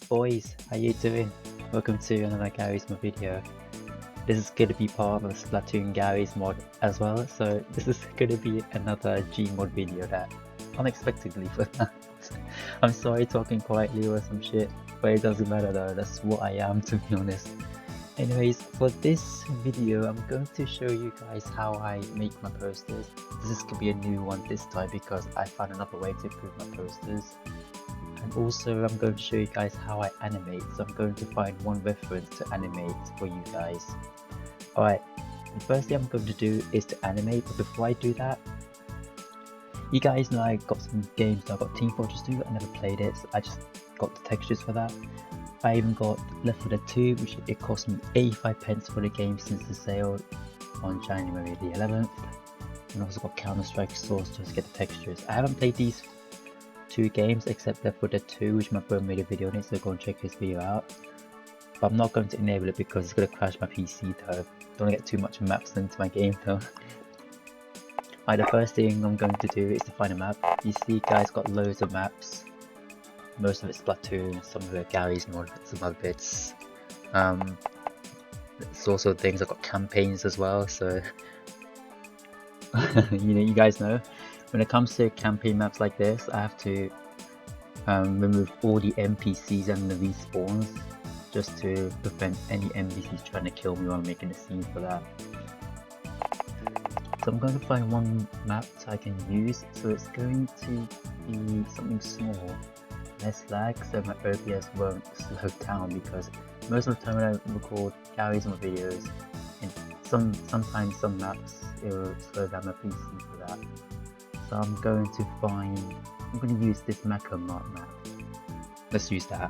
boys, how you doing? Welcome to another Garry's Mod video. This is going to be part of a Splatoon Garry's Mod as well, so this is going to be another GMOD video that unexpectedly for that. I'm sorry talking quietly or some shit, but it doesn't matter though, that's what I am, to be honest. Anyways, for this video I'm going to show you guys how I make my posters. This is going to be a new one this time because I found another way to improve my posters. And also I'm going to show you guys how I animate, so I'm going to find one reference to animate for you guys. Alright, the first thing I'm going to do is to animate, but before I do that, you guys know I got some games. I got Team Fortress 2, I never played it, so I just got the textures for that. I even got Left 4 Dead 2, which it cost me 85 pence for the game since the sale on January the 11th. And I also got Counter-Strike Source just to get the textures. I haven't played these two games except Left 4 Dead 2, which my bro made a video on it, so go and check his video out. But I'm not going to enable it because it's going to crash my PC though. Don't get too much maps into my game though. Alright, the first thing I'm going to do is to find a map. You see guys got loads of maps. Most of it's Splatoon, some of it Garry's Mod, some other bits. There's also things, I've got campaigns as well, so you guys know. When it comes to campaign maps like this, I have to remove all the NPCs and the respawns just to prevent any NPCs trying to kill me while I'm making a scene for that. So I'm going to find one map that I can use, so it's going to be something small, less lag, so my OBS won't slow down, because most of the time when I record Garry's Mod videos, and sometimes some maps it will slow down my PC for that. So I'm going to use this Macamart map. Let's use that.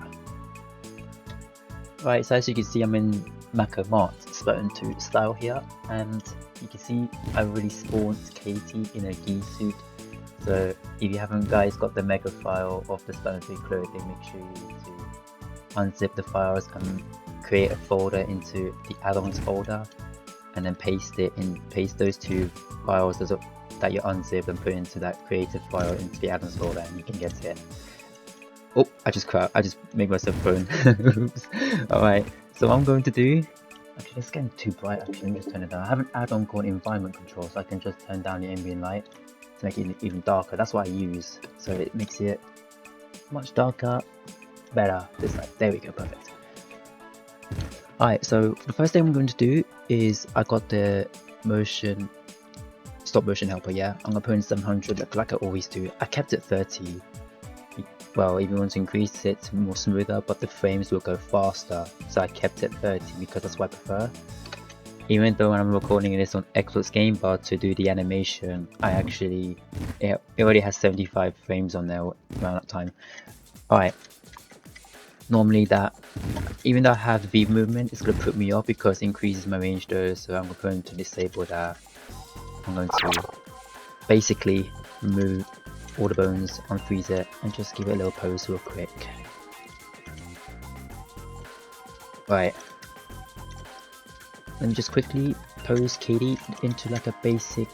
Right, so as you can see I'm in Macamart, Splatoon 2 style here, and you can see I already spawned Katie in a geese suit. So if you haven't guys got the mega file of the Splatoon 3 clothing, make sure you need to unzip the files and create a folder into the add-ons folder, and then paste those two files that you unzip and put into that creative file into the add-ons folder, and you can get it. Oh, I just made myself burn. Oops. Alright, so what I'm going to do, actually it's getting too bright, actually let me just turn it down. I have an add-on called environment control, so I can just turn down the ambient light to make it even darker. That's what I use, so it makes it much darker, better this light. There we go, perfect. Alright, so the first thing I'm going to do is I got the stop motion helper, yeah. I'm gonna put in 700 like I always do. I kept it 30. Well, if you want to increase it more smoother, but the frames will go faster, so I kept it 30 because that's what I prefer. Even though when I'm recording this on Xbox Game Bar to do the animation, it already has 75 frames on there around that time. Alright, normally even though I have the V movement, it's going to put me off because it increases my range though, so I'm going to disable that. I'm going to basically remove all the bones, unfreeze it, and just give it a little pose real quick. Right. Let me just quickly pose Katie into like a basic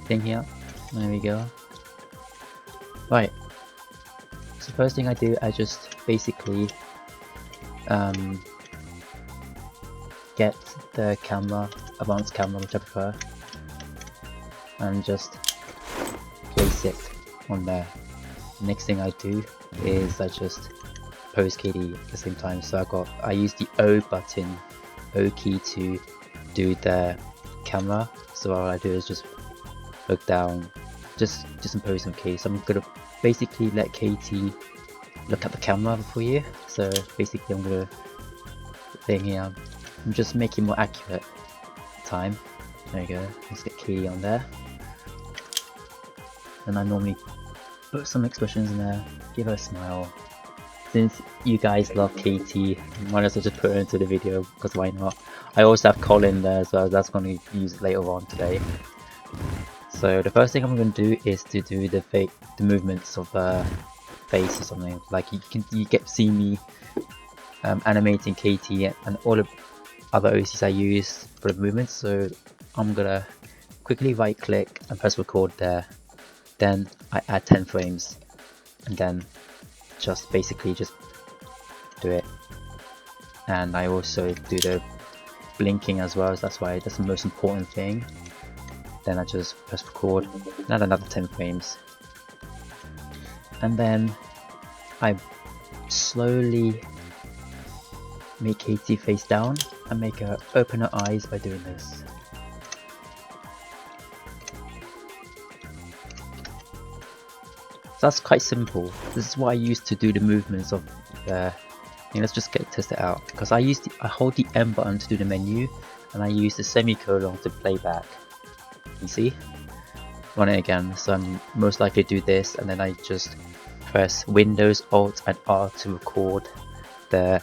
thing here. There we go. Right. So first thing I do, I just basically get the camera, advanced camera, which I prefer, and just place it on there. Next thing I do is I just pose Katie at the same time. So I use the O key to do the camera. So all I do is just look down, just impose some Katie. So I'm gonna basically let Katie look at the camera for you. So basically I'm gonna thing here. I'm just making more accurate time. There you go. Let's get Katie on there. And I normally put some expressions in there, give her a smile. Since you guys love Katie, might as well just put her into the video, because why not? I also have Colin there as well, that's going to be used later on today. So the first thing I'm going to do is to do the movements of her face or something. Like you get to see me animating Katie and all the other OCs I use for the movements. So I'm going to quickly right click and press record there. Then I add 10 frames, and then just basically just do it. And I also do the blinking as well, so that's the most important thing. Then I just press record, add another 10 frames. And then I slowly make Katie face down and make her open her eyes by doing this. So that's quite simple. This is what I used to do the movements of the... let's just test it out. Because I hold the M button to do the menu, and I use the semicolon to play back. You see? Run it again. So I'm most likely to do this, and then I just press Windows, Alt, and R to record the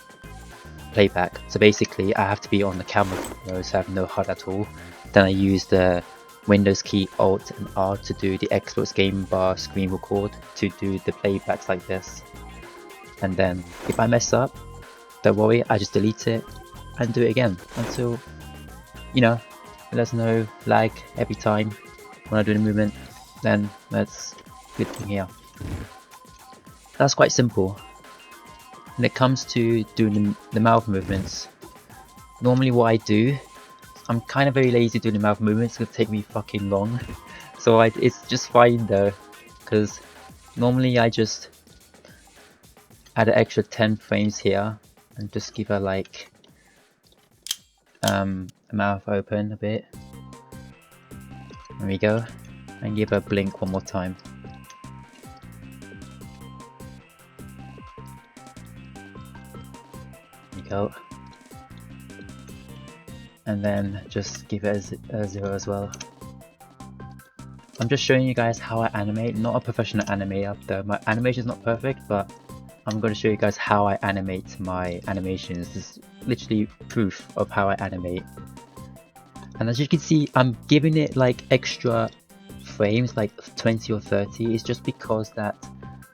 playback. So basically, I have to be on the camera mode, so I have no HUD at all. Then I use the Windows key, Alt, and R to do the Xbox game bar screen record to do the playbacks like this. And then if I mess up, don't worry, I just delete it and do it again until, there's no lag every time when I do the movement. Then that's good thing here. That's quite simple. When it comes to doing the mouth movements, normally what I do, I'm kind of very lazy doing the mouth movements, it's gonna take me fucking long. So it's just fine though, because normally I just add an extra 10 frames here and just give her like mouth open a bit. There we go. And give her a blink one more time. There we go. And then just give it a 0 as well. I'm just showing you guys how I animate, not a professional animator though. My animation is not perfect, but I'm going to show you guys how I animate my animations. This is literally proof of how I animate. And as you can see, I'm giving it like extra frames, like 20 or 30. It's just because that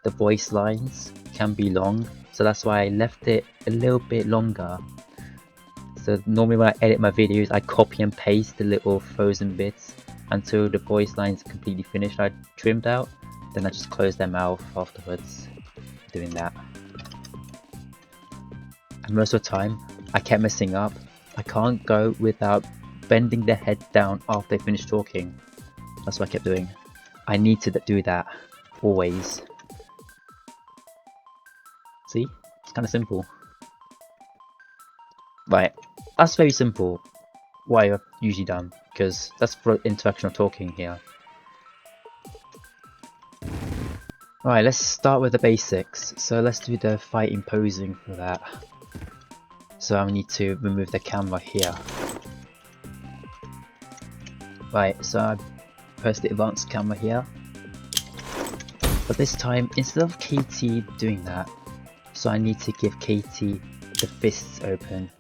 the voice lines can be long. So that's why I left it a little bit longer. So normally when I edit my videos, I copy and paste the little frozen bits until the voice lines are completely finished. I trimmed out, then I just close them out afterwards, doing that. And most of the time, I kept messing up. I can't go without bending their head down after they finish talking. That's what I kept doing. I need to do that, always. See? It's kind of simple. Right, that's very simple. What I've usually done, because that's for interactional talking here. Alright, let's start with the basics. So let's do the fighting posing for that. So I need to remove the camera here. Right, so I press the advanced camera here. But this time, instead of Katie doing that, so I need to give Katie the fists open.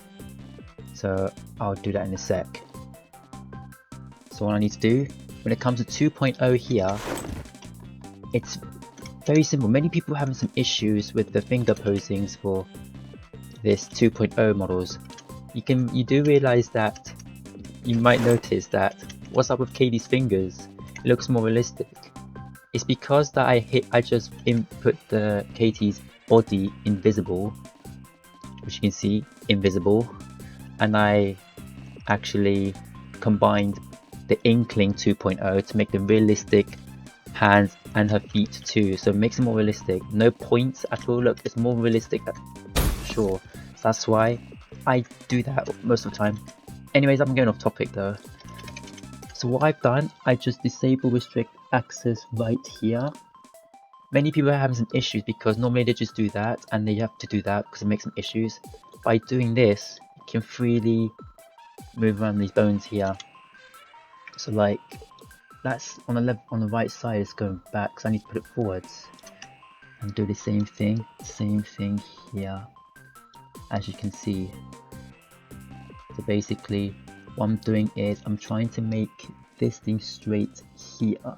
So I'll do that in a sec. So what I need to do, when it comes to 2.0 here, it's very simple. Many people are having some issues with the finger posings for this 2.0 models. You do realize that you might notice that what's up with Katie's fingers? It looks more realistic. It's because that I just input the Katie's body invisible, which you can see invisible, and I actually combined the Inkling 2.0 to make the realistic hands and her feet too, so it makes it more realistic. No points at all. Look, it's more realistic for sure. So that's why I do that most of the time. Anyways, I'm going off topic though. So what I've done, I just disable restrict access right here. Many people are having some issues because normally they just do that and they have to do that because it makes some issues. By doing this, you can freely move around these bones here. So like, that's on the left, on the right side is going back, so I need to put it forwards. And do the same thing here, as you can see. So basically, what I'm doing is I'm trying to make this thing straight here.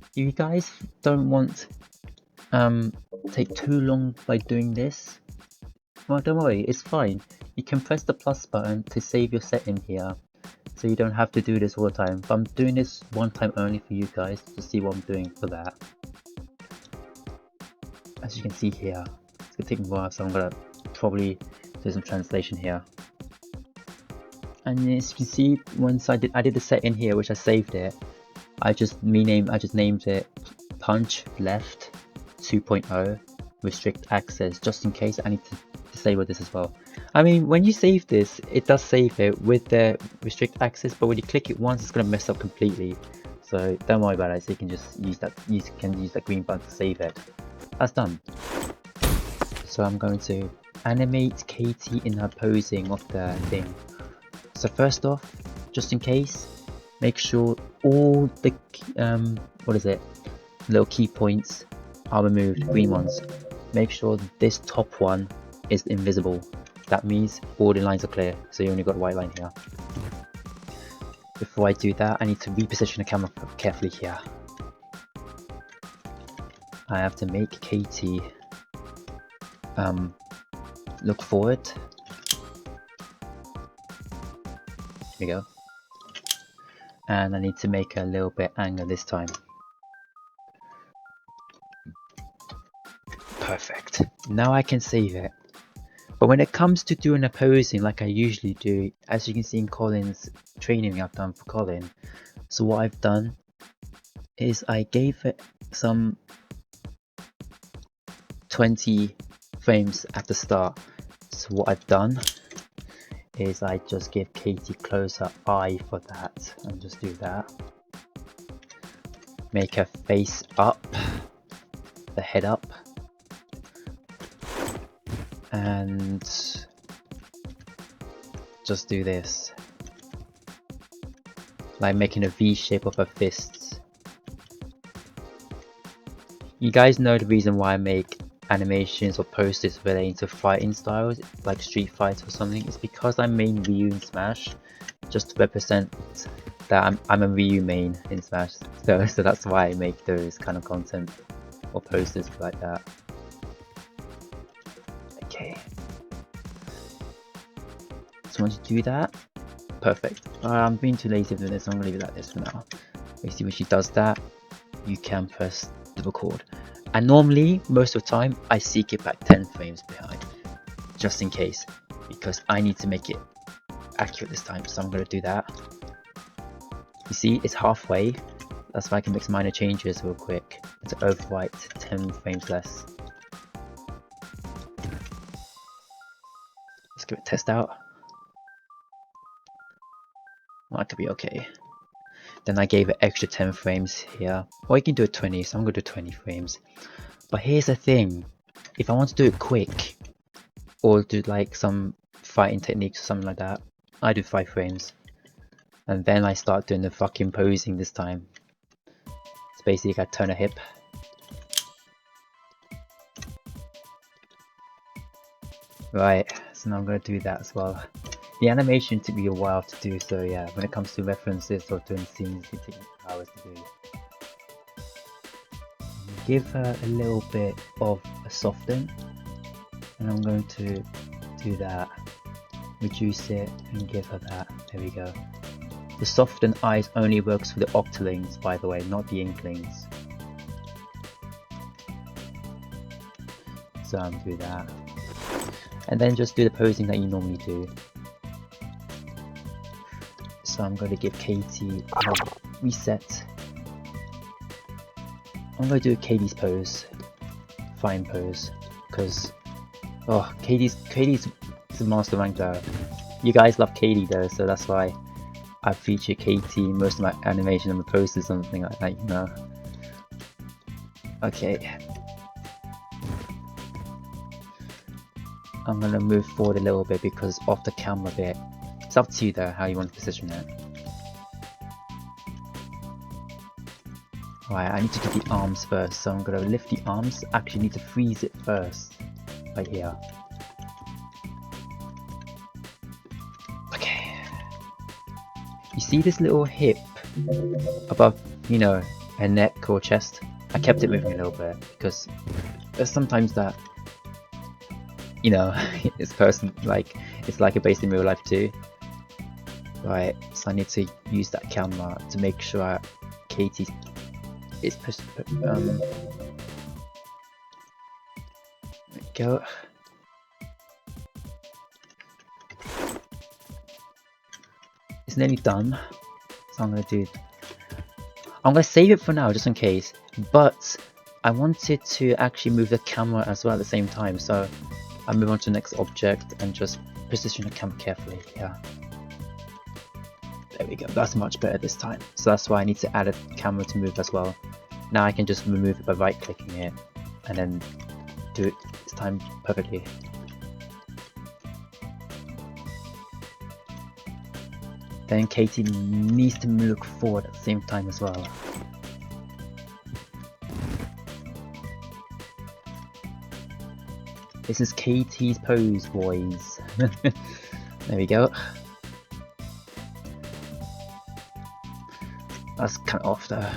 If you guys don't want take too long by doing this, well, don't worry, it's fine. You can press the plus button to save your setting here, so you don't have to do this all the time. But I'm doing this one time only for you guys to see what I'm doing for that. as you can see here, it's gonna take me a while, so I'm gonna probably do some translation here. And as you can see, once I did the setting here, which I saved it, I just named it punch left 2.0 restrict access, just in case I need to disable this as well. I mean, when you save this, it does save it with the restrict access, but when you click it once, it's gonna mess up completely. So don't worry about it. So you can just use that. You can use that green button to save it. That's done. So I'm going to animate Katie in her posing of the thing. So first off, just in case, make sure all the little key points are removed, green ones. Make sure this top one is invisible. That means all the lines are clear, so you only got a white line here. Before I do that, I need to reposition the camera carefully here. I have to make Katie look forward. Here we go. And I need to make her a little bit angle this time. Perfect. Now I can save it. But when it comes to doing a posing like I usually do, as you can see in Colin's training I've done for Colin, so what I've done is I gave it some 20 frames at the start. So what I've done is I just give Katie closer eye for that, and just do that. Make her face up, the head up, and just do this, like making a V shape of her fists. You guys know the reason why I make animations or posters relating to fighting styles like Street Fighter or something. It's because I main Ryu in Smash, just to represent that I'm a Ryu main in Smash. So that's why I make those kind of content or posters like that. Okay. So once you do that, perfect. I'm being too lazy with this, so I'm gonna leave it like this for now. Basically, when she does that, you can press the record. And normally, most of the time, I seek it back 10 frames behind, just in case, because I need to make it accurate this time, so I'm going to do that. You see, it's halfway, that's why I can make some minor changes real quick to overwrite 10 frames less. Let's give it a test out. Well, that could be okay. Then I gave it extra 10 frames here, or you can do it 20, so I'm going to do 20 frames. But here's the thing, if I want to do it quick, or do like some fighting techniques or something like that, I do 5 frames. And then I start doing the fucking posing this time. So basically I turn a hip. Right, so now I'm going to do that as well. The animation took me a while to do, so yeah, when it comes to references or doing scenes, it takes hours to do. Give her a little bit of a soften, and I'm going to do that. Reduce it and give her that. There we go. The soften eyes only works for the octolings, by the way, not the inklings. So I'm do that. And then just do the posing that you normally do. So I'm going to give Katie a reset. I'm going to do Katie's pose, fine pose, because Katie's the master rank though. You guys love Katie though, so that's why I feature Katie in most of my animation and posters, something like that, you know. Okay. I'm gonna move forward a little bit because of the camera bit. It's up to you though how you want to position it. Right, I need to get the arms first, so I'm gonna lift the arms. Actually need to freeze it first, right here. Okay. You see this little hip above, you know, her neck or chest? I kept it moving a little bit because there's sometimes that, you know, it's it's like a based in real life too. Right, so I need to use that camera to make sure Katie is go. It's nearly done, so I'm gonna save it for now just in case, but I wanted to actually move the camera as well at the same time, so I'll move on to the next object and just position the camera carefully. Yeah, there we go, that's much better this time. So that's why I need to add a camera to move as well. Now I can just remove it by right clicking it and then do it this time perfectly. Then Katie needs to look forward at the same time as well. This is Katie's pose, boys. There we go. That's kind of off there.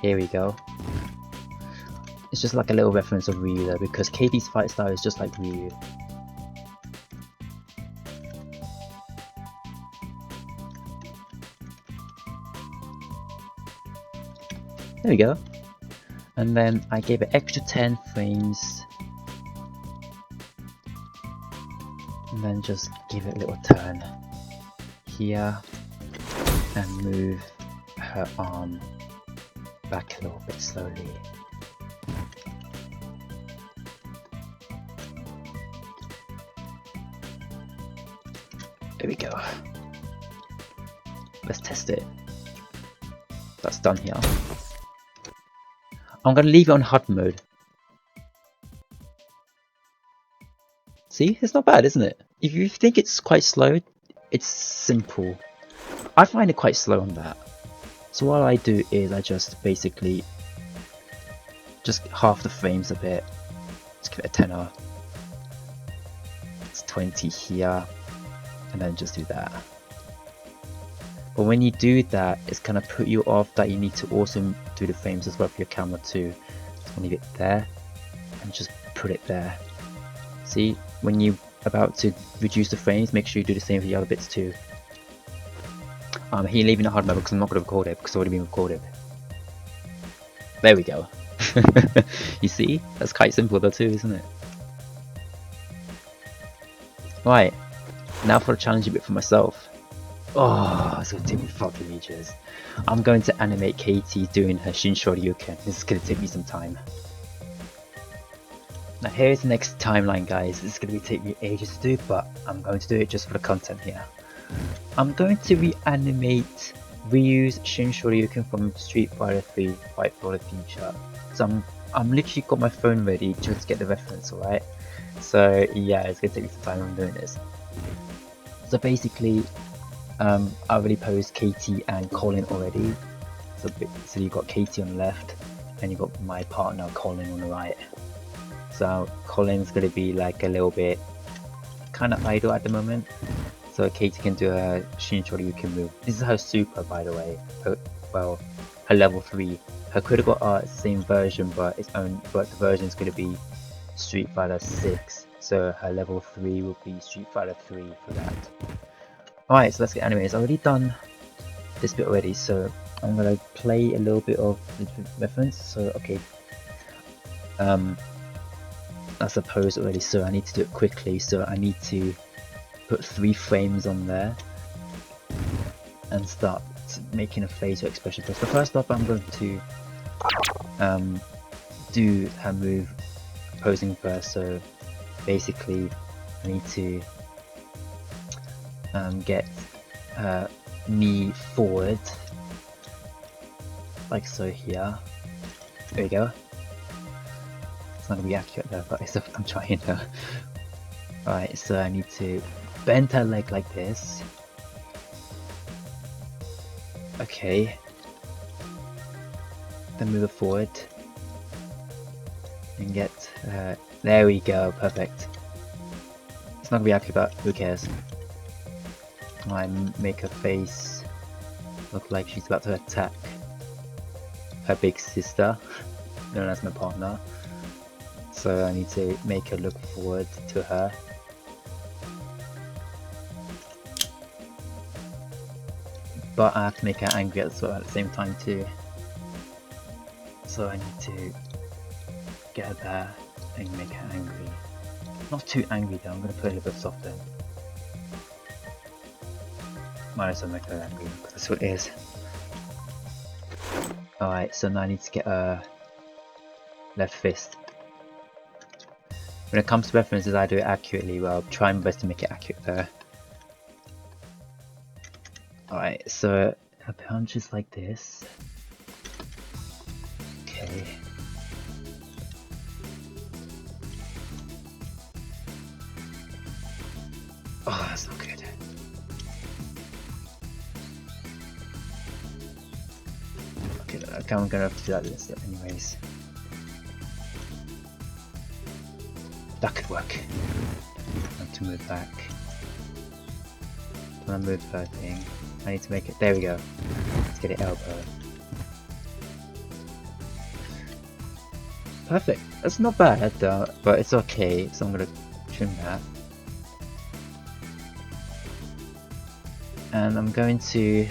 Here we go. It's just like a little reference of Ryu there, because Katie's fight style is just like Ryu. There we go. And then I gave it extra 10 frames. And then just give it a little turn here and move her arm back a little bit slowly. There we go. Let's test it. That's done here. I'm gonna leave it on HUD mode. See, it's not bad, isn't it? If you think it's quite slow, it's simple. I find it quite slow on that. So what I do is I just basically just half the frames a bit. Let's give it a 10er. It's 20 here. And then just do that. But when you do that, it's gonna put you off that you need to also do the frames as well for your camera too. So leave it there and just put it there. See, when you're about to reduce the frames, make sure you do the same for the other bits too. Here leaving it hard mode because I'm not gonna record it because it's already been recorded. There we go. You see, that's quite simple though too, isn't it? Right. Now for a challenge a bit for myself. Oh, it's gonna take me fucking ages. I'm going to animate Katie doing her Shin Shoryuken. This is gonna take me some time. Now here's the next timeline, guys. This is gonna take me ages to do, but I'm going to do it just for the content here. I'm going to reanimate Ryu's Shin Shoryuken from Street Fighter III Fight for the Future. So I'm literally got my phone ready just to get the reference, alright? So yeah, it's gonna take me some time on doing this. So basically, I already posed Katie and Colin already. So you've got Katie on the left, and you've got my partner Colin on the right. So Colin's gonna be like a little bit kind of idle at the moment. So Katie can do a Shin Shoryuken move. This is her super, by the way. Well, her level 3. Her critical art is the same version, but the version is gonna be Street Fighter 6. So her level 3 will be Street Fighter 3 for that. Alright, so let's get animated. I've already done this bit already, so I'm gonna play a little bit of the reference. So okay, that's a pose already, so I need to do it quickly. So I need to put 3 frames on there and start making a facial expression. So first off, I'm going to do her move posing first. So basically I need to get her knee forward like so here. There we go. It's not gonna be accurate there, but I'm trying to. Alright, so I need to bend her leg like this. Okay. Then move it forward and get there we go, perfect. It's not gonna be accurate, but who cares? I make her face look like she's about to attack her big sister, known as my partner. So I need to make her look forward to her. But I have to make her angry as well at the same time too. So I need to get her there and make her angry. Not too angry though, I'm gonna put it a little bit softer. Might as well make her angry, because that's what it is. Alright, so now I need to get her left fist. When it comes to references, I do it accurately. Well, I'll try my best to make it accurate there. Alright, so her punch is like this. Okay. Oh, that's not good. Okay, I'm gonna have to do that list anyways. That could work. I have to move back. When I move her thing, I need to make it. There we go. Let's get it elbow. Perfect. That's not bad though, but it's okay. So I'm gonna trim that. And I'm going to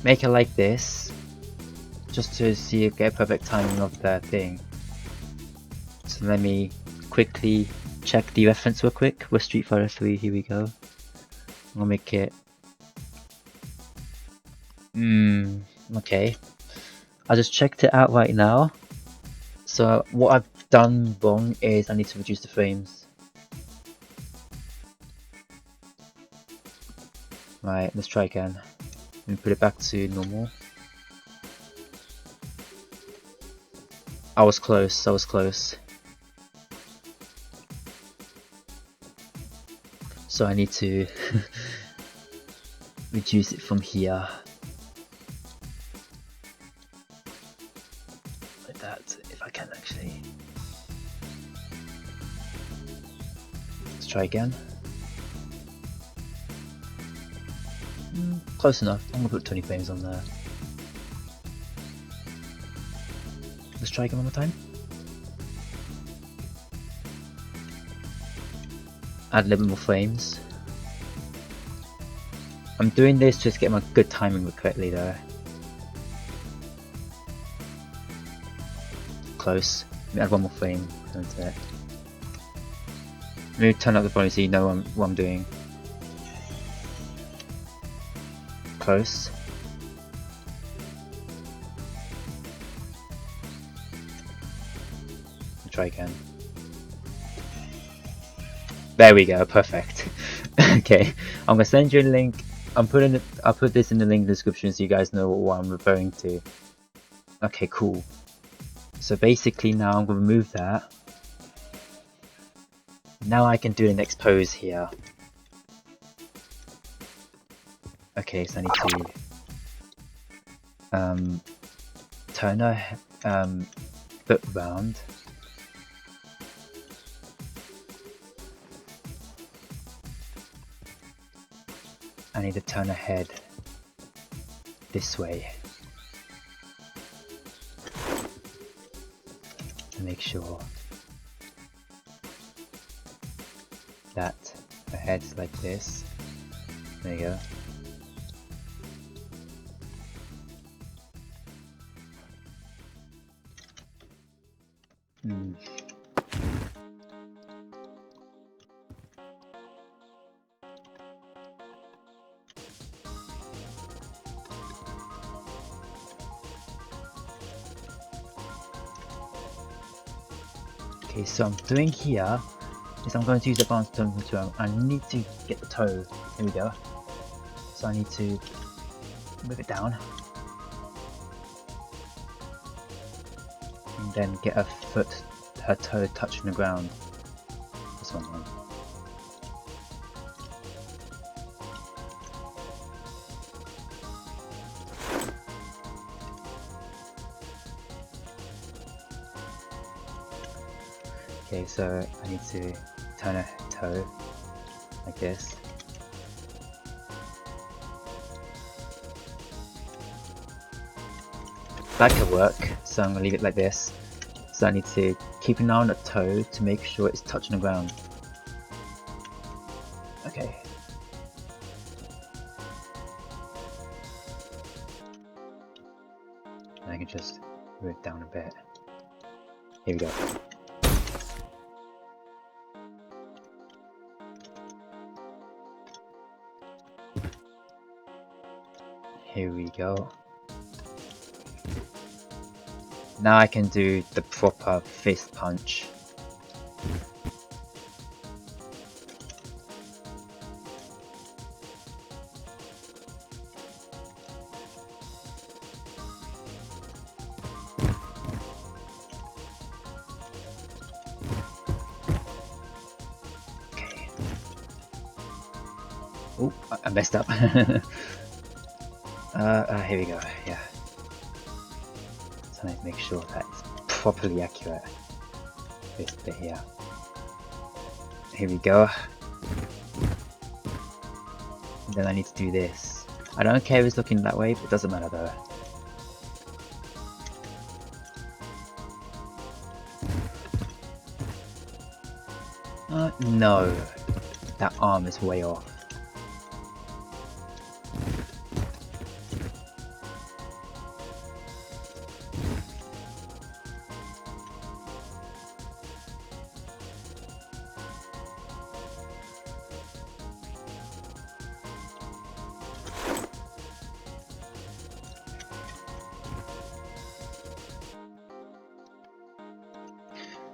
make it like this, just to see get perfect timing of the thing. So let me quickly check the reference real quick with Street Fighter 3. Here we go. I'll make it. Okay. I just checked it out right now. So what I've done wrong is I need to reduce the frames. Right, let's try again. Let me put it back to normal. I was close, I was close. So I need to reduce it from here. Like that, if I can actually. Let's try again. Close enough. I'm gonna put 20 frames on there. Let's try again one more time. Add a little bit more frames. I'm doing this just to get my good timing correctly though. Close. Let me add one more frame into it. Let me turn up the volume so you know what I'm doing. Close. I'll try again. There we go, perfect. Okay, I'm gonna send you a link. I'll put this in the link description so you guys know what I'm referring to. Okay, cool. So basically now I'm gonna remove that. Now I can do the next pose here. Okay, so I need to turn her foot round. I need to turn her head this way to make sure that her head's like this. There you go. Okay, so I'm doing here is I'm going to use advanced tone control. I need to get the toe. Here we go. So I need to move it down and then get her toe touching the ground. This one. Okay, so I need to turn a toe like this. That could work, so I'm going to leave it like this. So I need to keep an eye on the toe to make sure it's touching the ground. Okay. I can just move it down a bit. Here we go. Here we go. Now I can do the proper fist punch. Oh, I messed up. Here we go, yeah. So I need to make sure that it's properly accurate. This bit here. Here we go. And then I need to do this. I don't care if it's looking that way, but it doesn't matter though. No. That arm is way off.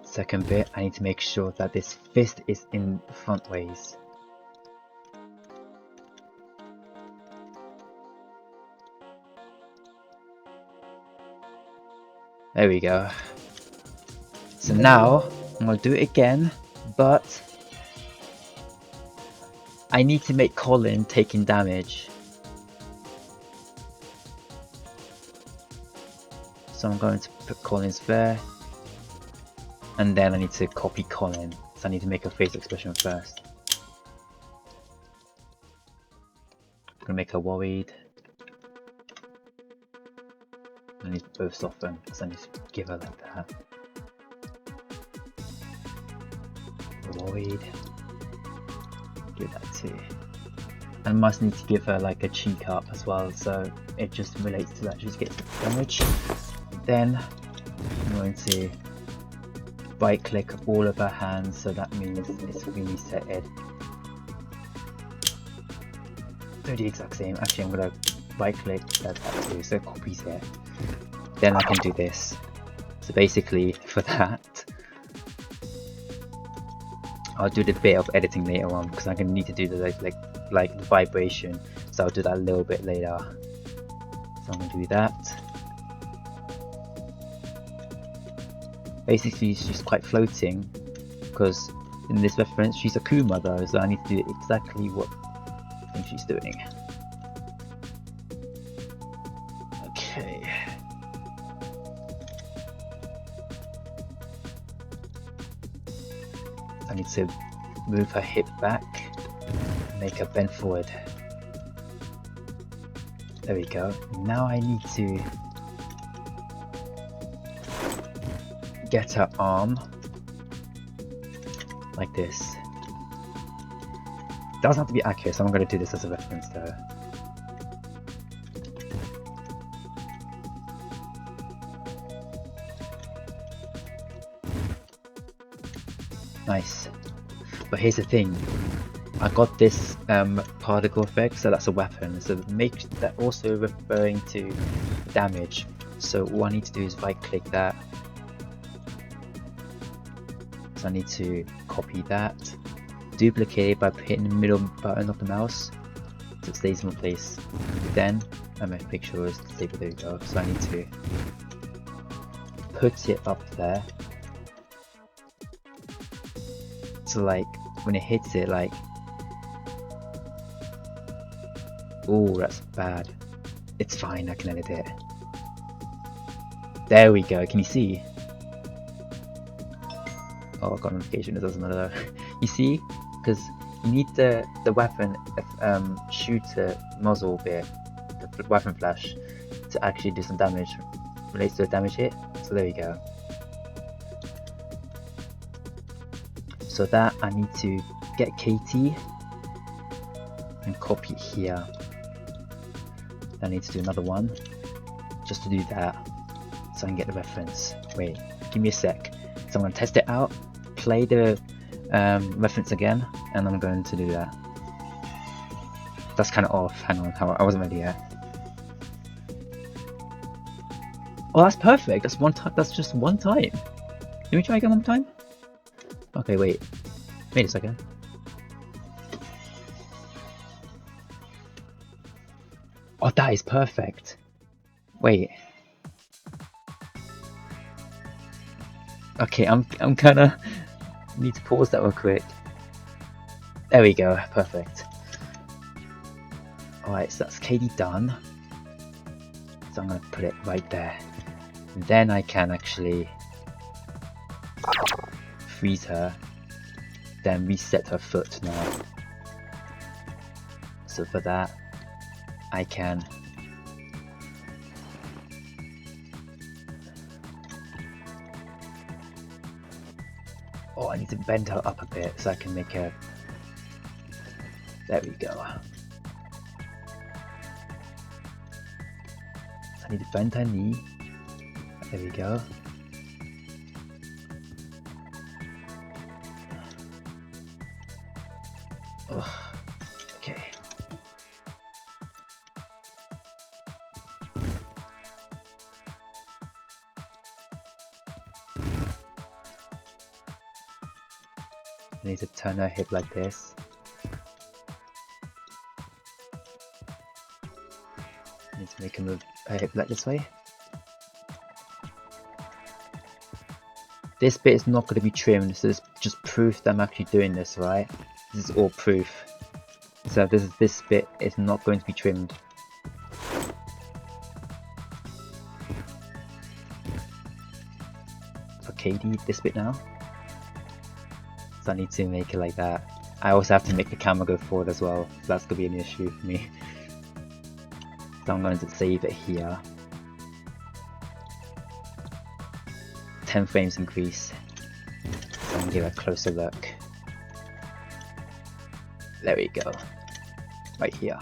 Second bit, I need to make sure that this fist is in front ways. There we go. So now, I'm going to do it again, but I need to make Colin taking damage. So I'm going to put Colin's there. And then I need to copy Colin, so I need to make a face expression first. I'm gonna make her worried. I need to both soften, so I need to give her like that. Worried. Give that too. I must need to give her like a cheek up as well, so it just relates to that. She just gets damage. Then I'm going to right click all of her hands, so that means it's resetted. Do the exact same. Actually, I'm gonna right click that too, so it copies it. Then I can do this. So basically, for that, I'll do the bit of editing later on because I'm gonna need to do the like the vibration. So I'll do that a little bit later. So I'm gonna do that. Basically, she's quite floating because in this reference she's a Kuma though, so I need to do exactly what I think she's doing. Okay. I need to move her hip back, make her bend forward. There we go. Now I need to get her arm like this. Doesn't have to be accurate, so I'm going to do this as a reference though. Nice. But here's the thing, I got this particle effect, so that's a weapon, so make that also referring to damage. So all I need to do is right click that. I need to copy that, duplicate it by hitting the middle button of the mouse so it stays in place. Then I'm going to make sure it's stable. There we go. So I need to put it up there. So like when it hits it, like, oh, that's bad. It's fine, I can edit it. There we go. Can you see? Oh, I got a notification, it doesn't matter. You see? Because you need the weapon shooter muzzle bit, the weapon flash, to actually do some damage. Relates to a damage hit. So there we go. So that I need to get KT and copy it here. I need to do another one just to do that. so I can get the reference. Wait, give me a sec. So I'm going to test it out, play the reference again, and I'm going to do that. That's kind of off. Hang on, I wasn't ready yet. Oh, that's perfect. That's one time. That's just one time. Let me try again one time. Okay, wait a second. Oh, that is perfect. Wait. Okay, I'm kinda need to pause that real quick. There we go, perfect. Alright, so that's Katie done. So I'm gonna put it right there. Then I can actually freeze her, then reset her foot now. So for that, I can I need to bend her up a bit so I can make her. There we go. So I need to bend her knee. There we go. Oh, okay. I need to turn her hip like this. I need to make her move her hip like this way. This bit is not going to be trimmed, so it's just proof that I'm actually doing this, right? This is all proof. So this bit is not going to be trimmed. For Katie, this bit now. So I need to make it like that. I also have to make the camera go forward as well, so that's going to be an issue for me. So I'm going to save it here. 10 frames increase. So I can give a closer look. There we go. Right here.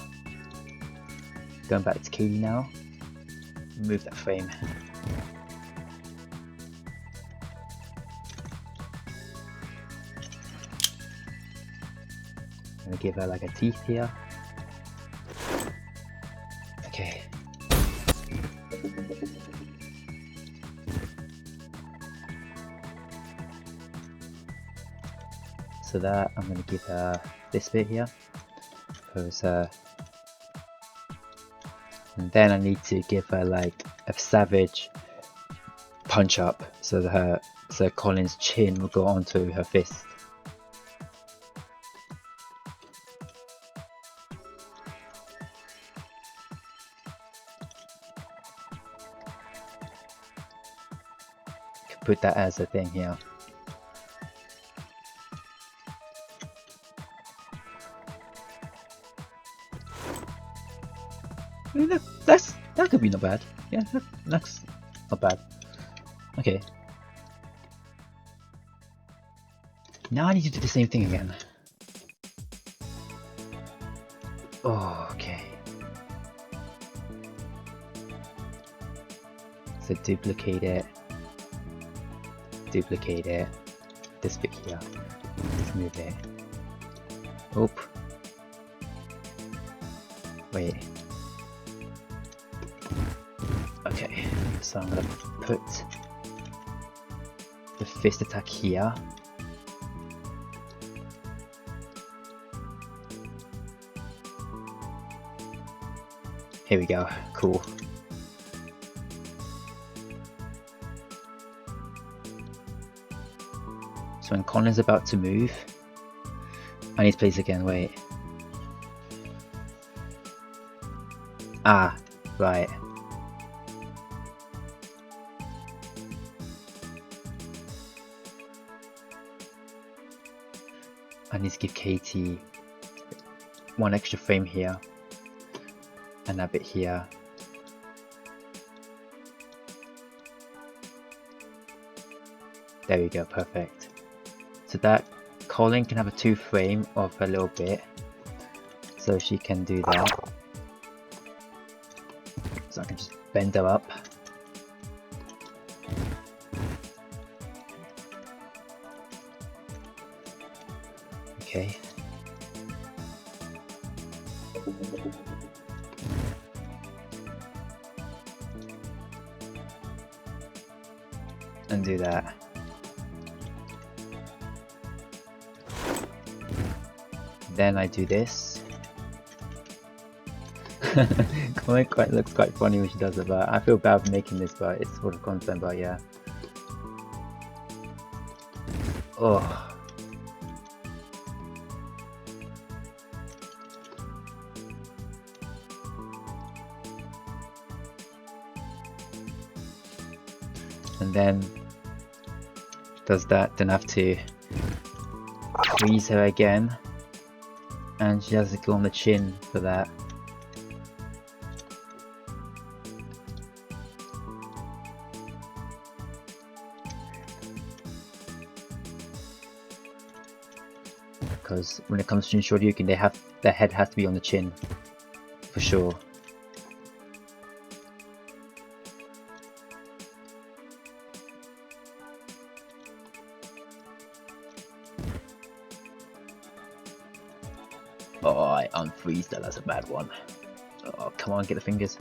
Going back to Katie now. Move that frame. I'm gonna give her like a teeth here. Okay. So that I'm gonna give her this bit here. Pose her. And then I need to give her like a savage punch up so that so Colin's chin will go onto her fist. Put that as a thing here. I mean, that could be not bad. Yeah, that's not bad. Okay. Now I need to do the same thing again. Oh, okay. So duplicate it. Duplicate it. This bit here. Let's move it. Oop. Wait. Okay, so I'm gonna put the fist attack here. Here we go, cool. So when Colin's about to move, I need to place again, wait. Ah, right. I need to give Katie one extra frame here and that bit here. There we go, perfect. So that Colin can have a 2 frame of a little bit, so she can do that. So I can just bend her up. And do that. Then I do this. It looks quite funny when she does it, but I feel bad for making this, but it's sort of content, but yeah. Oh. And then does that, then I have to freeze her again, and she has to go on the chin for that. Because when it comes to Shoryuken, their head has to be on the chin for sure. Oh, I unfreeze that, that's a bad one. Oh, come on, get the fingers.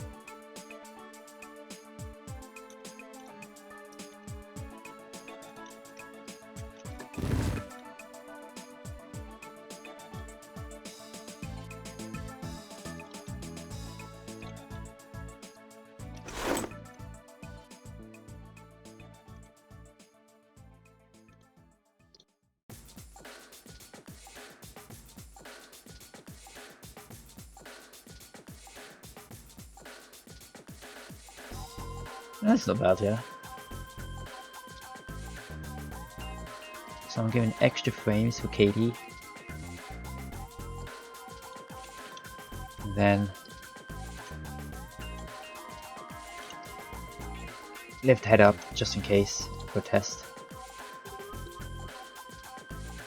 That's not bad, yeah. So I'm giving extra frames for Katie. And then lift head up just in case for a test.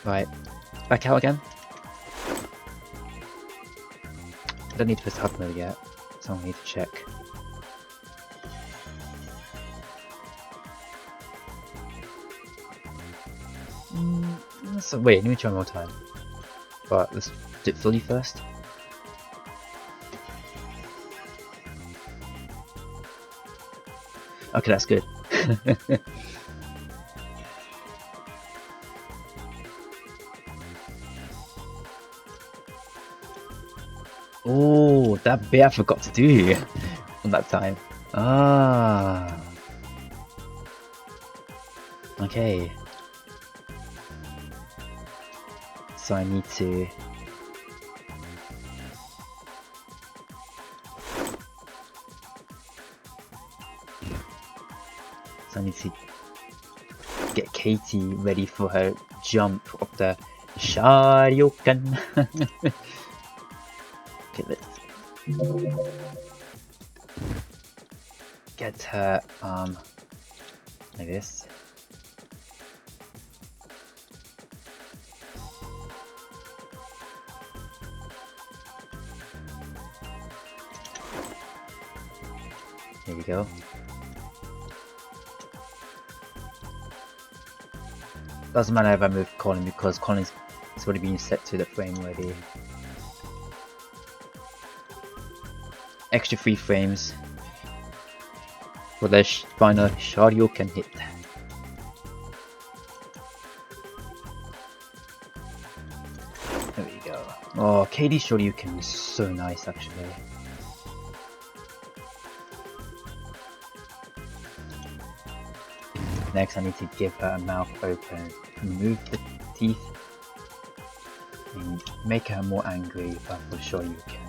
Right, back out again. I don't need to press hard mode yet, so I need to check. So wait, let me try one more time. But let's do it fully first. Okay, that's good. Oh, that bit I forgot to do on that time. Ah. Okay. So I need to get Katie ready for her jump of the Shoryuken. Okay, let's get her arm like this. There we go. Doesn't matter if I move Colin because Colin's already been set to the frame already. Extra 3 frames for the final Shoryuken hit. There we go. Oh, Katie's Shoryuken is so nice actually. Next I need to give her a mouth open, remove the teeth, and make her more angry, but for sure you can.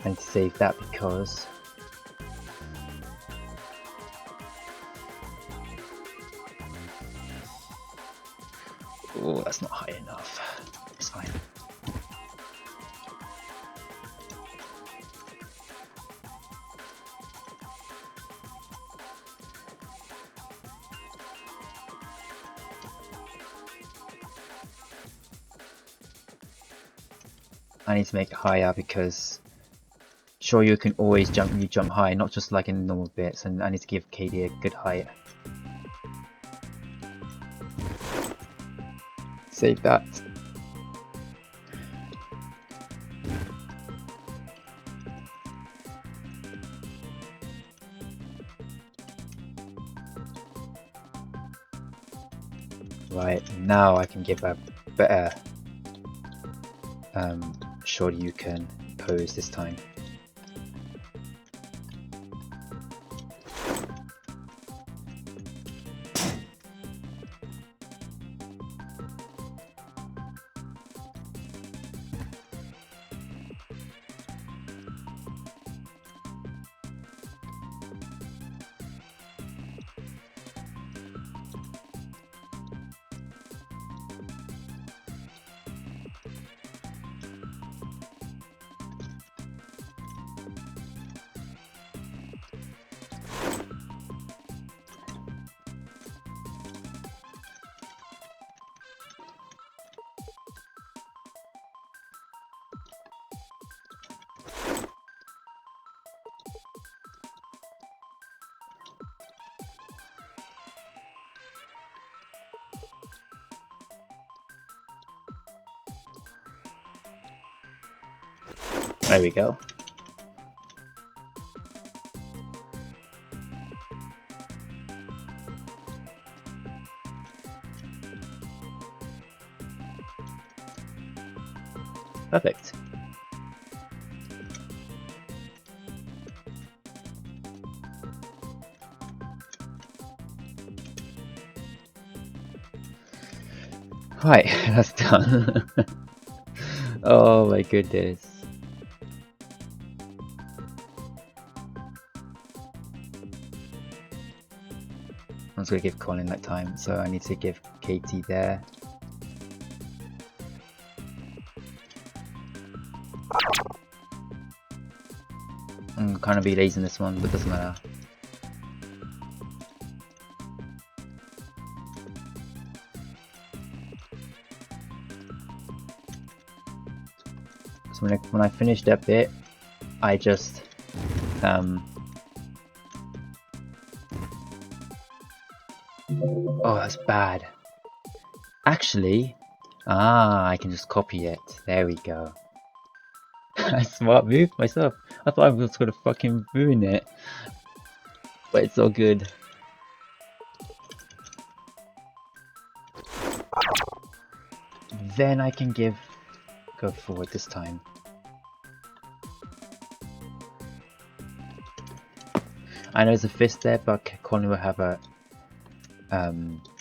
I need to save that because oh, that's not high enough. It's fine. I need to make it higher because Shoryuken can always jump high, not just like in normal bits, and I need to give KD a good height. Save that. Right, now I can give a better Shoryuken pose this time. There we go. Perfect. Right, that's done. Oh my goodness. I'm just gonna give Colin that time, so I need to give Katie there. I'm kind of be lazy in this one, but doesn't matter. So when I finish that bit, I just oh, that's bad. Actually, I can just copy it. There we go. Smart move myself. I thought I was gonna fucking ruin it, but it's all good. Then I can go forward this time. I know there's a fist there, but Colin will have a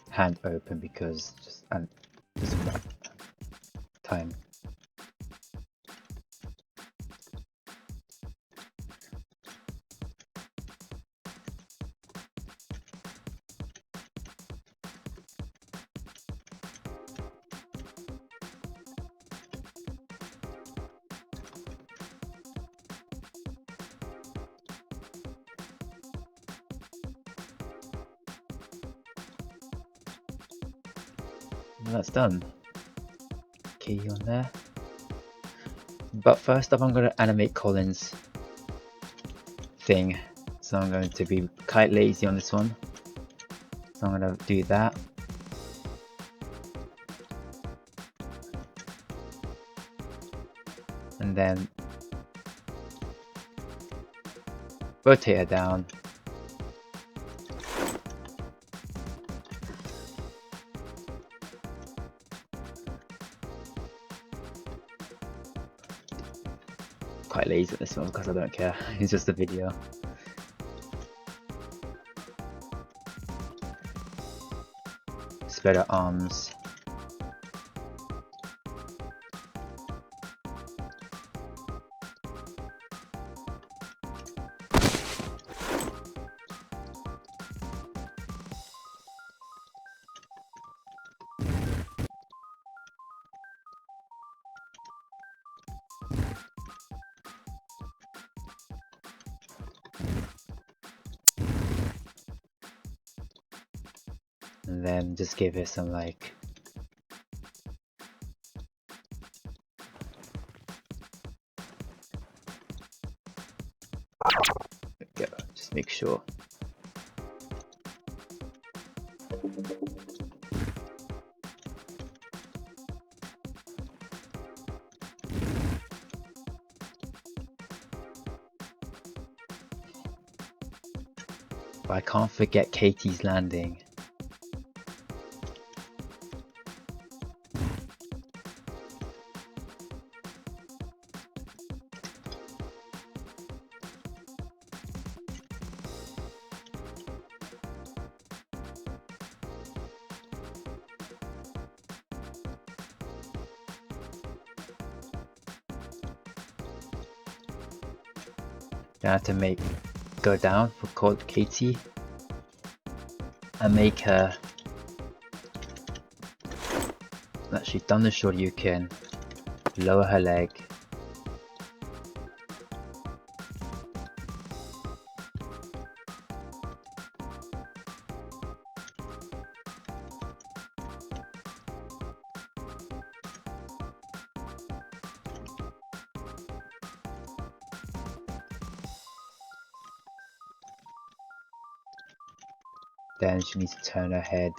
hand open because just time. That's done. Key on there. But first up, I'm going to animate Colin's thing. So I'm going to be quite lazy on this one. So I'm going to do that. And then rotate her down. Quite lazy at this one because I don't care. It's just a video. Spread her arms. And then just give it some like There we go, just make sure. But I can't forget Katie's landing. I have to go down for Katie and make her that she's done the Shoryuken, lower her leg, then she needs to turn her head.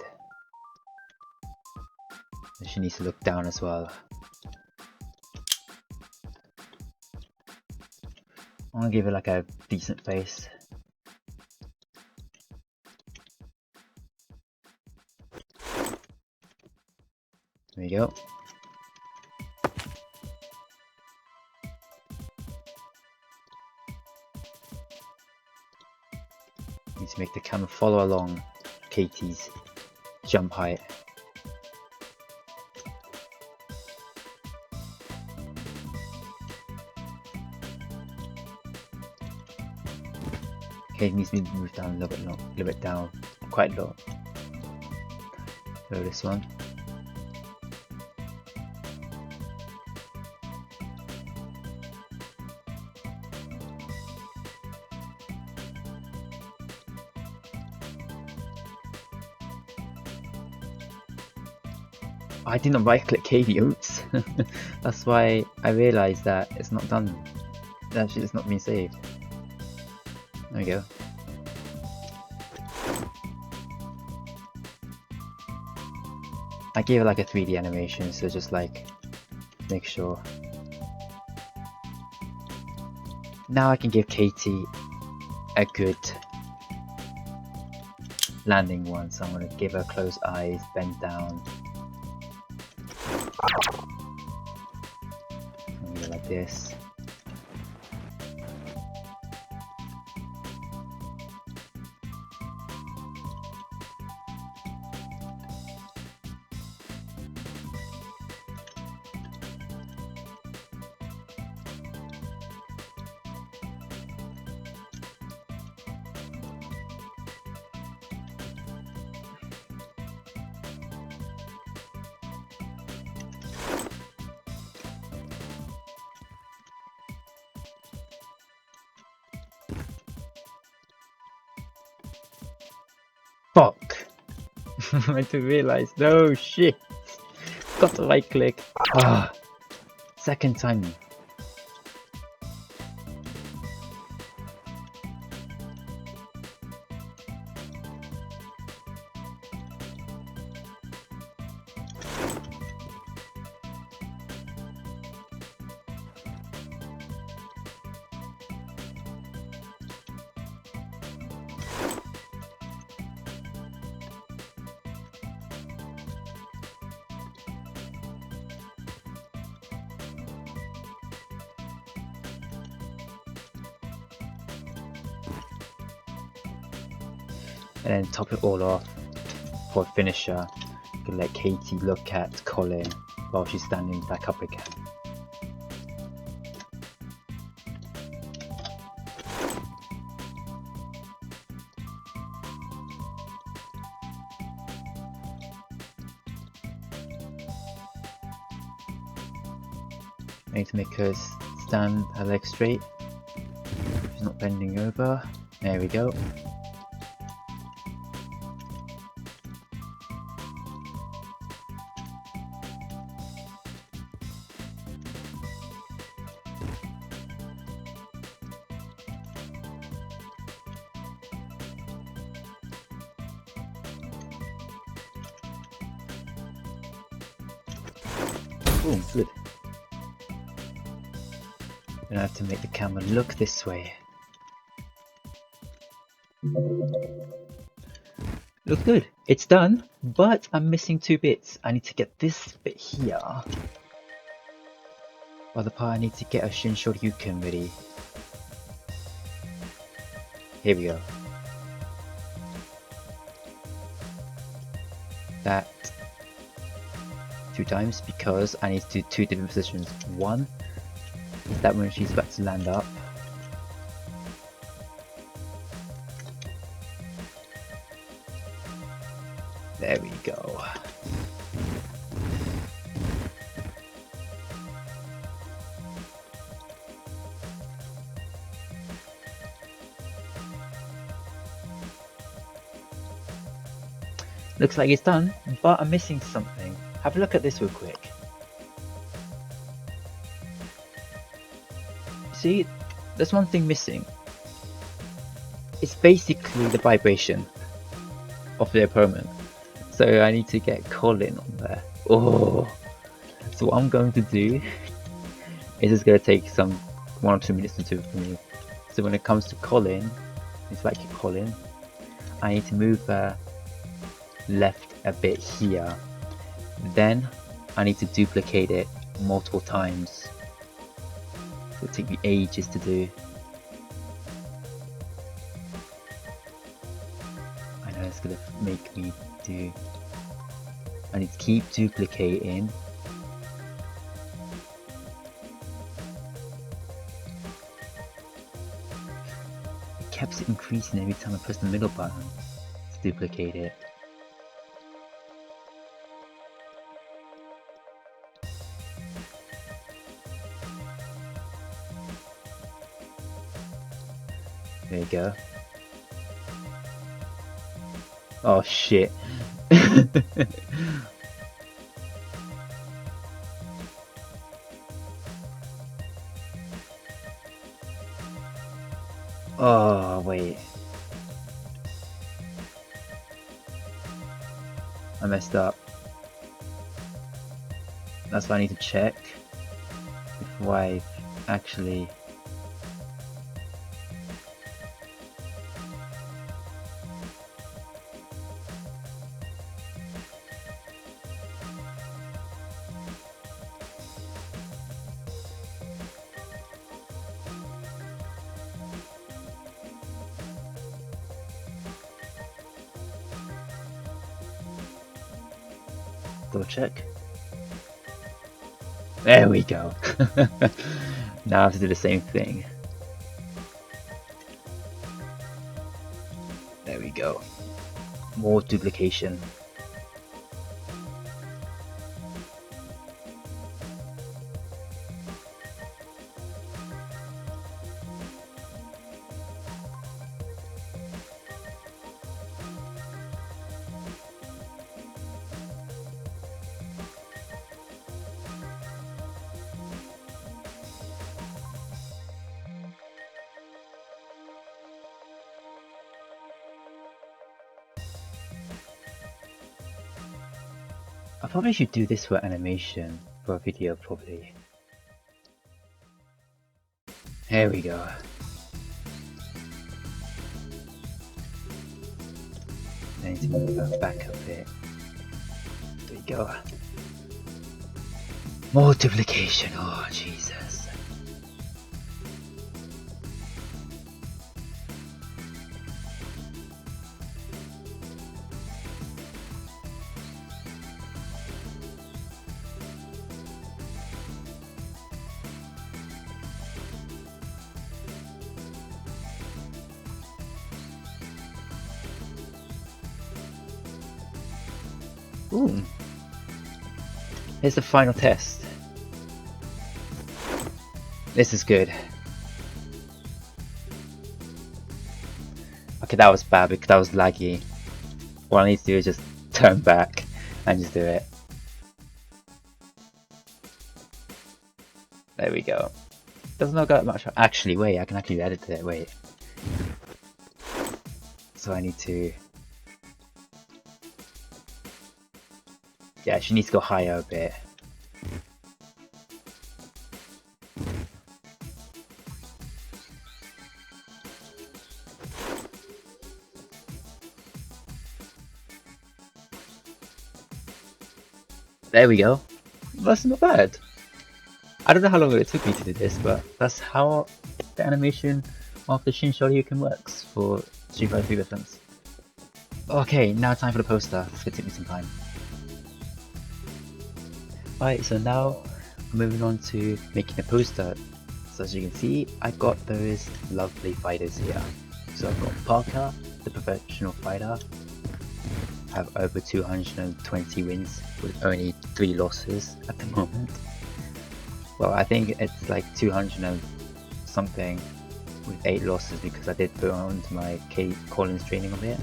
And she needs to look down as well. I'm gonna give her like a decent face. There we go. Need to make the camera follow along Katie's jump height. Katie needs to move down a little bit down, quite low. So this one. I didn't right click Katie, oops. That's why I realised that it's not done. That shit is not being saved. There we go. I gave it like a 3D animation, so just like make sure. Now I can give Katie a good landing one, so I'm going to give her closed eyes, bend down. Like this. Fuck! I didn't realize. No shit! Got to right click. Ah, second time. And then top it all off for a finisher. You can let Katie look at Colin while she's standing back up again. I need to make her stand her legs straight. She's not bending over. There we go. Oh, good. Then I have to make the camera look this way. Looks good. It's done, but I'm missing 2 bits. I need to get this bit here. Other part, I need to get a Shin Shoryuken ready. Here we go. That 2 times because I need to do 2 different positions. One is that when she's about to land up. There we go. Looks like it's done, but I'm missing something. Have a look at this real quick. See, there's one thing missing. It's basically the vibration of the opponent. So I need to get Colin on there. Oh, so what I'm going to do is it's going to take some 1 or 2 minutes to do for me. So when it comes to Colin, it's like Colin, I need to move left a bit here. Then I need to duplicate it multiple times. It'll take me ages to do. I know it's gonna make me do. I need to keep duplicating. It keeps increasing every time I press the middle button to duplicate it. There you go. Oh shit. Oh wait. I messed up. That's what I need to check before I actually. Double check. There we go. Now I have to do the same thing. There we go. More duplication. I probably should do this for animation, for a video probably. There we go. I need to move that back a bit. There we go. More duplication, oh Jesus. Ooh. Here's the final test. This is good. Okay, that was bad because that was laggy. What I need to do is just turn back and just do it. There we go. Doesn't look that much. Actually, wait, I can actually edit it. Wait. So I need to. Yeah, she needs to go higher a bit. There we go. That's not bad. I don't know how long it took me to do this, but that's how the animation of the Shin Shoryuken works for Street Fighter 3 reference. Okay, now time for the poster. It's gonna take me some time. Alright, so now I'm moving on to making a poster. So as you can see, I got those lovely fighters here. So I've got Parker, the professional fighter. I have over 220 wins with only 3 losses at the moment. Well, I think it's like 200 and something with 8 losses because I did put on my Collins training on it.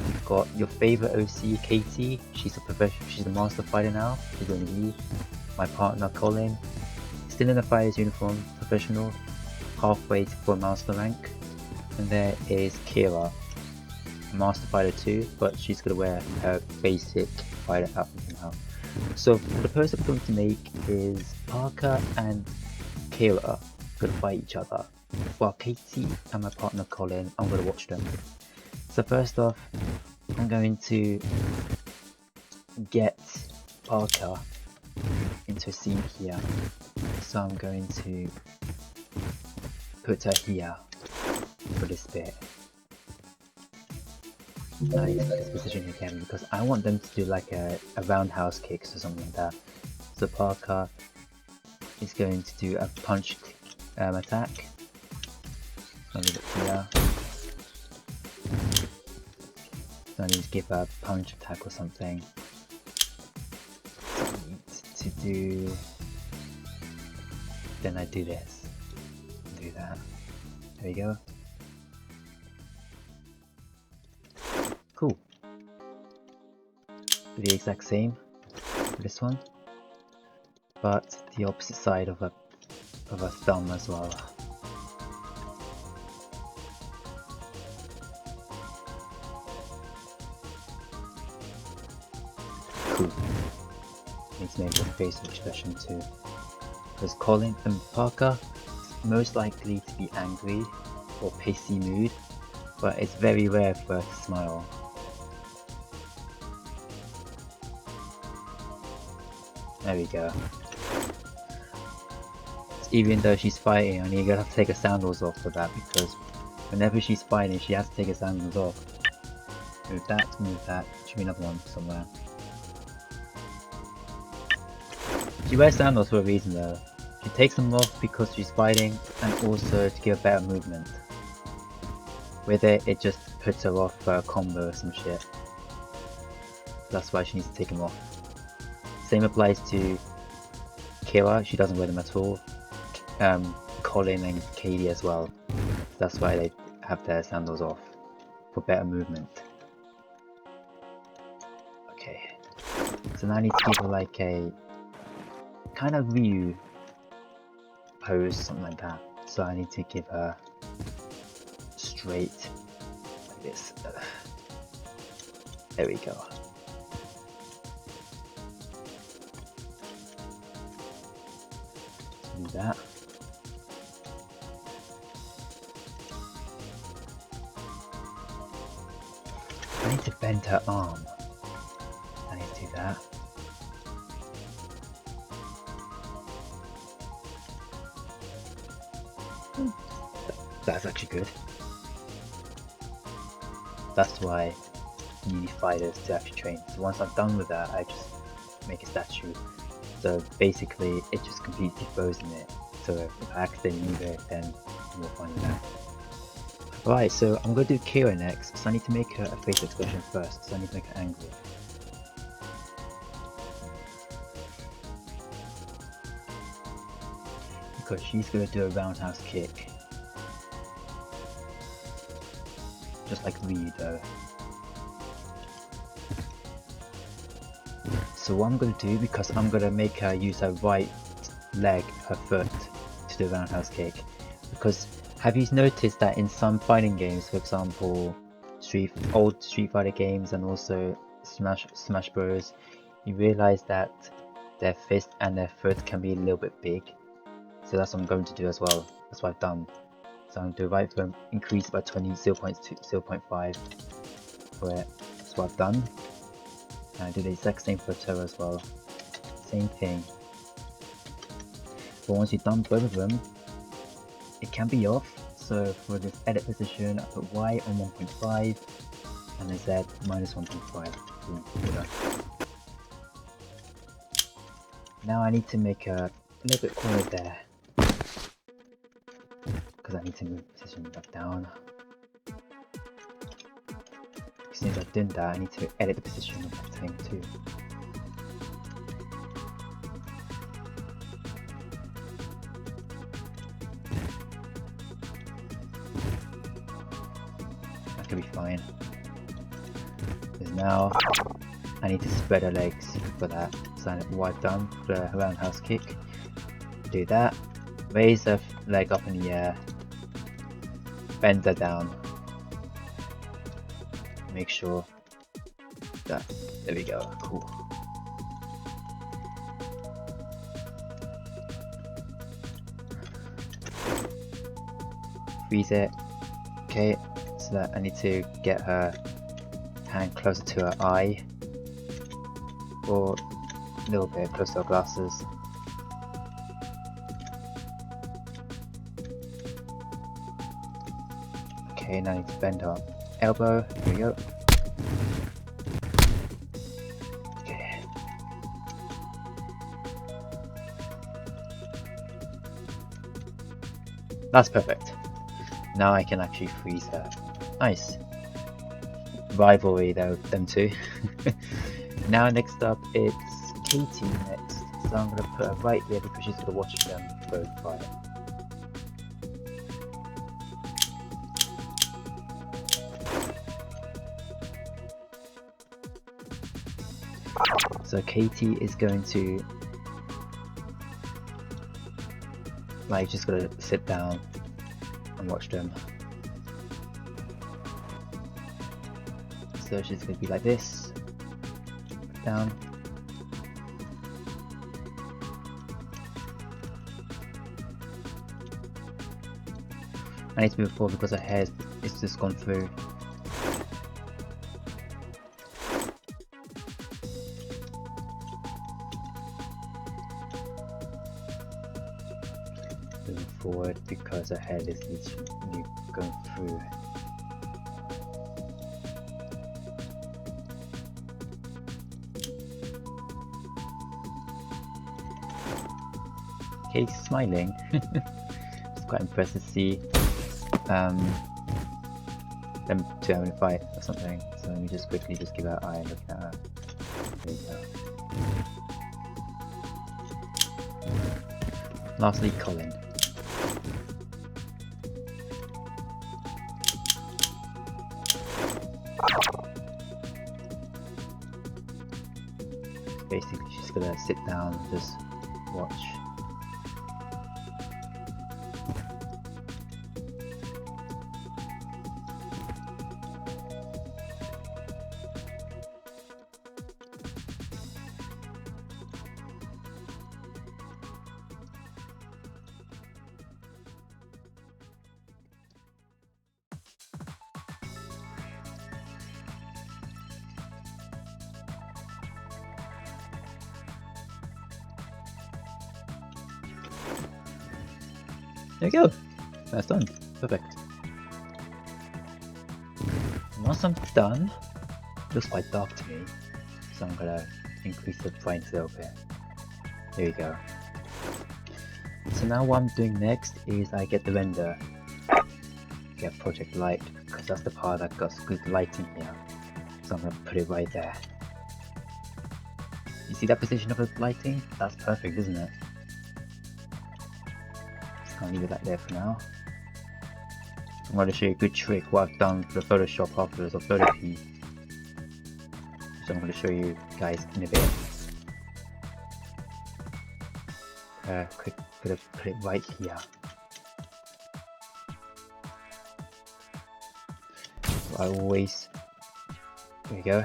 You've got your favorite OC, Katie. She's a master fighter now. She's only me. My partner Colin, still in the fighter's uniform, professional, halfway for master rank. And there is Kira, master fighter too, but she's gonna wear her basic fighter outfit now. So the poster I'm going to make is Parker and Kira gonna fight each other, while Katie and my partner Colin, I'm gonna watch them. So first off, I'm going to get Parker into a scene here. So I'm going to put her here for this bit. I need to put this position again because I want them to do like a roundhouse kicks or something like that. So Parker is going to do a punch attack. So I need it here. So I need to give a punch attack or something. So I need to do. Then I do this. Do that. There we go. Cool. Do the exact same for this one, but the opposite side of a thumb as well. Cool. Need to make a facial expression too, because Colin and Parker is most likely to be angry or pissy mood, but it's very rare for her to smile. There we go. Even though she's fighting, I need to take her sandals off for that, because whenever she's fighting, she has to take her sandals off. Move that, move that. Should be another one somewhere. She wears sandals for a reason though. She takes them off because she's fighting, and also to give better movement. With it just puts her off for a combo or some shit. That's why she needs to take them off. Same applies to Kira, she doesn't wear them at all. Colin and Katie as well. That's why they have their sandals off, for better movement. Okay, so now I need to give her like a kind of Ryu pose, something like that. So I need to give her straight like this. There we go. Do that. I need to bend her arm. I need to do that. That's actually good. That's why you need fighters to actually train. So once I'm done with that, I just make a statue. So basically, it just completely frozen it. So if I accidentally move it, then we'll find that. Right, so I'm going to do Kira next. So I need to make her a face expression first. So I need to make her angry. Because she's going to do a roundhouse kick. Just like Ryu though. So what I'm going to do, because I'm going to make her use her right leg, her foot, to do a roundhouse kick. Because have you noticed that in some fighting games, for example, old Street Fighter games and also Smash Bros, you realize that their fist and their foot can be a little bit big. So that's what I'm going to do as well. That's what I've done. So I'm going to do right foot, increase by 0.5 for it. That's what I've done. And I do the exact same for toe as well. same thing. But once you've done both of them, it can be off. So for this edit position, I put Y on 1.5 and then Z minus 1.5. Now I need to make a little bit corner there, because I need to move the position back down. Since I've done that, I need to edit the position of that time too. That could be fine. Because now I need to spread her legs for that. So what I've done for the roundhouse kick, do that, raise her leg up in the air, bend her down, make sure that, there we go, cool. Freeze it, okay, so that I need to get her hand closer to her eye, or a little bit close to her glasses. Okay, now I need to bend her elbow, here we go. Okay. That's perfect. Now I can actually freeze her. Nice. Rivalry though, them two. Now next up it's Katie next. So I'm going to put her right here because she's going to watch them both fight. So Katie is going to, like, just gonna sit down and watch them. So she's gonna be like this, down. I need to move forward because her hair is just gone through. Moving forward because her head is literally going through. Okay, smiling. It's quite impressive to see them two having a fight or something. So let me just quickly just give her an eye and look at her. There you go. Lastly, Colin. Basically, she's gonna sit down and just watch. There we go. That's done. Perfect. And once I'm done, it looks quite dark to me, so I'm gonna increase the brightness a little bit. There we go. So now what I'm doing next is I get the render, get project light, because that's the part that got good lighting here. So I'm gonna put it right there. You see that position of the lighting? That's perfect, isn't it? I'll leave it like there for now. I'm going to show you a good trick what I've done for the Photoshop afterwards, or Photopea. So I'm going to show you guys in a bit. Gonna put it right here. So I always, there we go.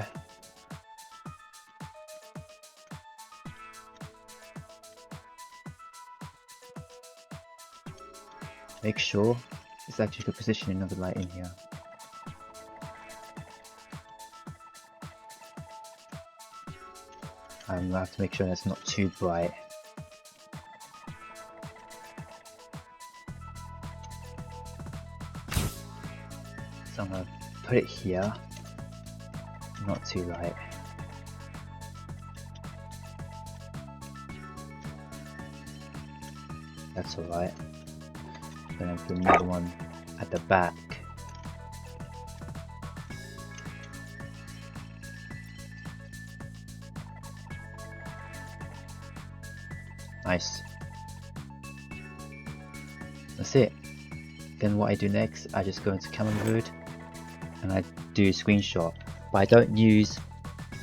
Make sure it's actually the positioning of the light in here. I have to make sure that's not too bright. So I'm gonna put it here, not too light. That's alright. Then I put another one at the back. Nice. That's it. Then what I do next, I just go into camera mode and I do screenshot. But I don't use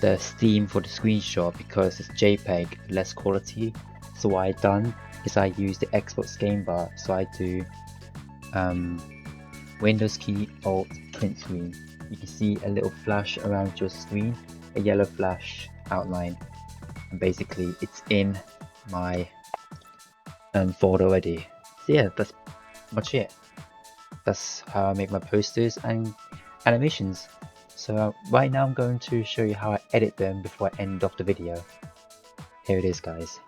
the Steam for the screenshot because it's JPEG, less quality. So what I've done is I use the Xbox game bar. So I do Windows key, Alt, print screen. You can see a little flash around your screen, a yellow flash outline, and basically it's in my folder already. So yeah, that's much it. That's how I make my posters and animations. So right now I'm going to show you how I edit them before I end off the video. Here it is, guys.